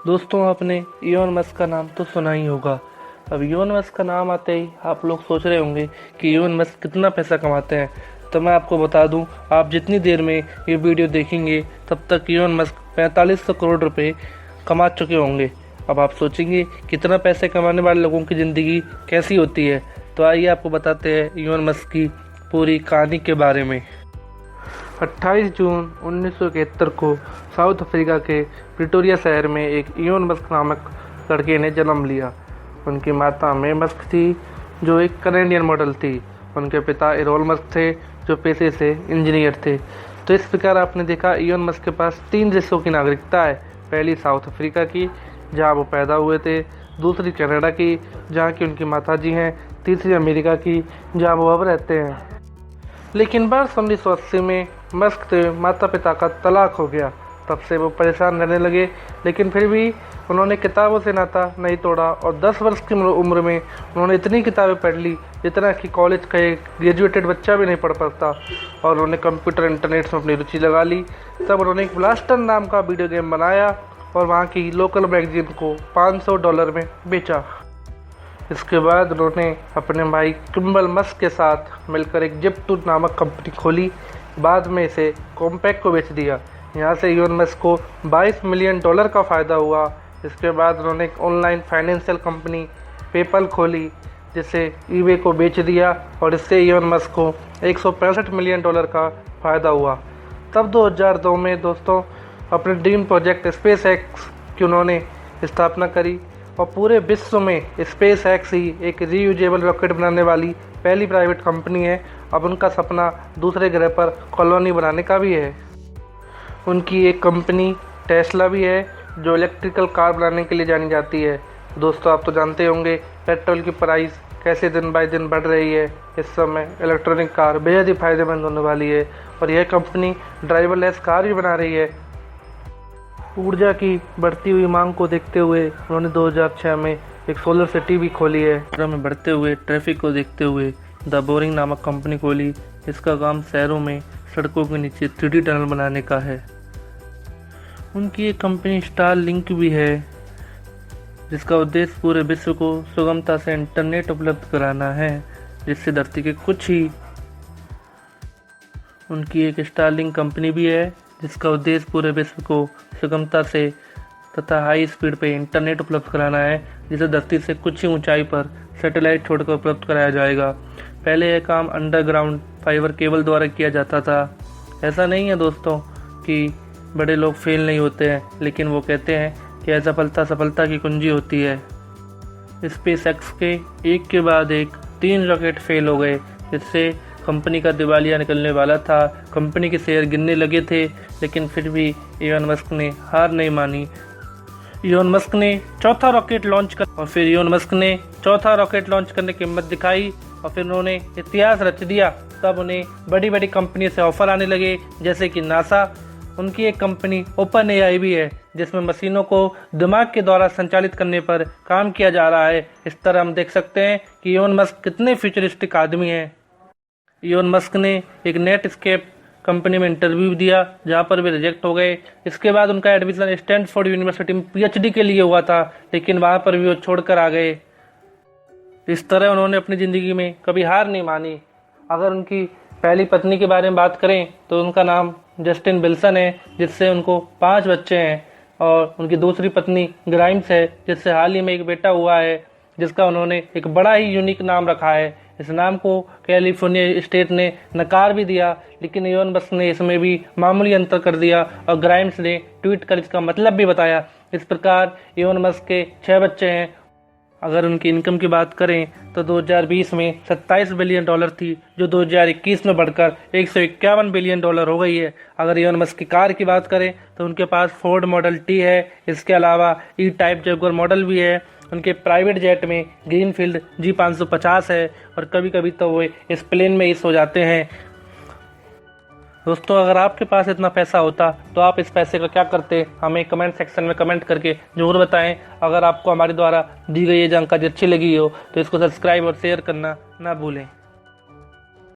दोस्तों, आपने Elon Musk का नाम तो सुना ही होगा। अब इलॉन मस्क का नाम आते ही आप लोग सोच रहे होंगे कि इलॉन मस्क कितना पैसा कमाते हैं। तो मैं आपको बता दूं, आप जितनी देर में ये वीडियो देखेंगे तब तक इलॉन मस्क 4500 करोड़ रुपए कमा चुके होंगे। अब आप सोचेंगे कितना पैसे कमाने वाले लोगों की ज़िंदगी कैसी होती है। तो आइए आपको बताते हैं इलॉन मस्क की पूरी कहानी के बारे में। 28 जून 1971 को साउथ अफ्रीका के प्रिटोरिया शहर में एक इलॉन मस्क नामक लड़के ने जन्म लिया। उनकी माता मे मस्क थी, जो एक कनेडियन मॉडल थी। उनके पिता एरोल मस्क थे, जो पेशे से इंजीनियर थे। तो इस प्रकार आपने देखा, इलॉन मस्क के पास 3 देशों की नागरिकता है। पहली साउथ अफ्रीका की, जहां वो पैदा हुए थे। दूसरी कनाडा की, जहां की उनकी माताजी हैं। तीसरी अमेरिका की, जहां वो अब रहते हैं। लेकिन वर्ष 1980 में मस्क के माता पिता का तलाक हो गया। तब से वो परेशान रहने लगे, लेकिन फिर भी उन्होंने किताबों से नाता नहीं तोड़ा और 10 वर्ष की उम्र में उन्होंने इतनी किताबें पढ़ ली जितना कि कॉलेज का एक ग्रेजुएटेड बच्चा भी नहीं पढ़ पाता। और उन्होंने कंप्यूटर इंटरनेट में अपनी रुचि लगा ली। तब उन्होंने एक ब्लास्टर नाम का वीडियो गेम बनाया और वहाँ की लोकल मैगजीन को $500 में बेचा। इसके बाद उन्होंने अपने भाई किम्बल मस्क के साथ मिलकर एक जिप2 नामक कंपनी खोली। बाद में इसे कॉम्पैक को बेच दिया। यहाँ से इलॉन मस्क को $22 मिलियन का फ़ायदा हुआ। इसके बाद उन्होंने एक ऑनलाइन फाइनेंशियल कंपनी पेपल खोली, जिसे ईबे को बेच दिया और इससे इलॉन मस्क को $165 मिलियन का फ़ायदा हुआ। तब 2002 में दोस्तों अपने ड्रीम प्रोजेक्ट स्पेस एक्स की उन्होंने स्थापना करी और पूरे विश्व में स्पेस एक्स ही एक रीयूजेबल रॉकेट बनाने वाली पहली प्राइवेट कंपनी है। अब उनका सपना दूसरे ग्रह पर कॉलोनी बनाने का भी है। उनकी एक कंपनी टेस्ला भी है, जो इलेक्ट्रिकल कार बनाने के लिए जानी जाती है। दोस्तों, आप तो जानते होंगे पेट्रोल की प्राइस कैसे दिन बाय दिन बढ़ रही है। इस समय इलेक्ट्रॉनिक कार बेहद ही फायदेमंद होने वाली है और यह कंपनी ड्राइवरलेस कार भी बना रही है। ऊर्जा की बढ़ती हुई मांग को देखते हुए उन्होंने 2006 में एक सोलर सिटी भी खोली है। शहरों में बढ़ते हुए ट्रैफिक को देखते हुए द बोरिंग नामक कंपनी खोली। इसका काम शहरों में सड़कों के नीचे 3D टनल बनाने का है। उनकी एक कंपनी स्टारलिंक भी है, जिसका उद्देश्य पूरे विश्व को सुगमता से इंटरनेट उपलब्ध कराना है, जिससे धरती के कुछ ही। उनकी एक स्टारलिंक कंपनी भी है, जिसका उद्देश्य पूरे विश्व को सुगमता से तथा हाई स्पीड पे इंटरनेट उपलब्ध कराना है, जिसे धरती से कुछ ही ऊंचाई पर सैटेलाइट छोड़कर उपलब्ध कराया जाएगा। पहले यह काम अंडरग्राउंड फाइबर केबल द्वारा किया जाता था। ऐसा नहीं है दोस्तों कि बड़े लोग फेल नहीं होते हैं, लेकिन वो कहते हैं कि असफलता सफलता की कुंजी होती है। स्पेस एक्स के एक के बाद एक 3 रॉकेट फेल हो गए, जिससे कंपनी का दिवालिया निकलने वाला था। कंपनी के शेयर गिरने लगे थे, लेकिन फिर भी इलॉन मस्क ने हार नहीं मानी। इलॉन मस्क ने चौथा रॉकेट लॉन्च करने की हिम्मत दिखाई और फिर उन्होंने इतिहास रच दिया। तब उन्हें बड़ी बड़ी कंपनी से ऑफर आने लगे, जैसे कि नासा। उनकी एक कंपनी ओपन एआई भी है, जिसमें मशीनों को दिमाग के द्वारा संचालित करने पर काम किया जा रहा है। इस तरह हम देख सकते हैं कि इलॉन मस्क कितने फ्यूचरिस्टिक आदमी हैं। इलॉन मस्क ने एक नेटस्केप कंपनी में इंटरव्यू दिया, जहां पर वे रिजेक्ट हो गए। इसके बाद उनका एडमिशन स्टैनफोर्ड यूनिवर्सिटी में पीएचडी के लिए हुआ था, लेकिन वहां पर भी वो छोड़कर आ गए। इस तरह उन्होंने अपनी ज़िंदगी में कभी हार नहीं मानी। अगर उनकी पहली पत्नी के बारे में बात करें तो उनका नाम जस्टिन विल्सन है, जिससे उनको 5 बच्चे हैं। और उनकी दूसरी पत्नी ग्राइम्स है, जिससे हाल ही में एक बेटा हुआ है, जिसका उन्होंने एक बड़ा ही यूनिक नाम रखा है। इस नाम को कैलिफोर्निया स्टेट ने नकार भी दिया, लेकिन इलॉन मस्क ने इसमें भी मामूली अंतर कर दिया और ग्राइम्स ने ट्वीट कर इसका मतलब भी बताया। इस प्रकार इलॉन मस्क के 6 बच्चे हैं। अगर उनकी इनकम की बात करें तो 2020 में $27 बिलियन थी, जो 2021 में बढ़कर $151 बिलियन हो गई है। अगर इलॉन मस्क की कार की बात करें तो उनके पास फोर्ड मॉडल टी है। इसके अलावा ई टाइप जगुआर मॉडल भी है। उनके प्राइवेट जेट में ग्रीनफील्ड G550 है और कभी कभी तो वो इस प्लेन में ही सो जाते हैं। दोस्तों, अगर आपके पास इतना पैसा होता तो आप इस पैसे का क्या करते, हमें कमेंट सेक्शन में कमेंट करके जरूर बताएं। अगर आपको हमारे द्वारा दी गई ये जानकारी अच्छी लगी हो तो इसको सब्सक्राइब और शेयर करना ना भूलें।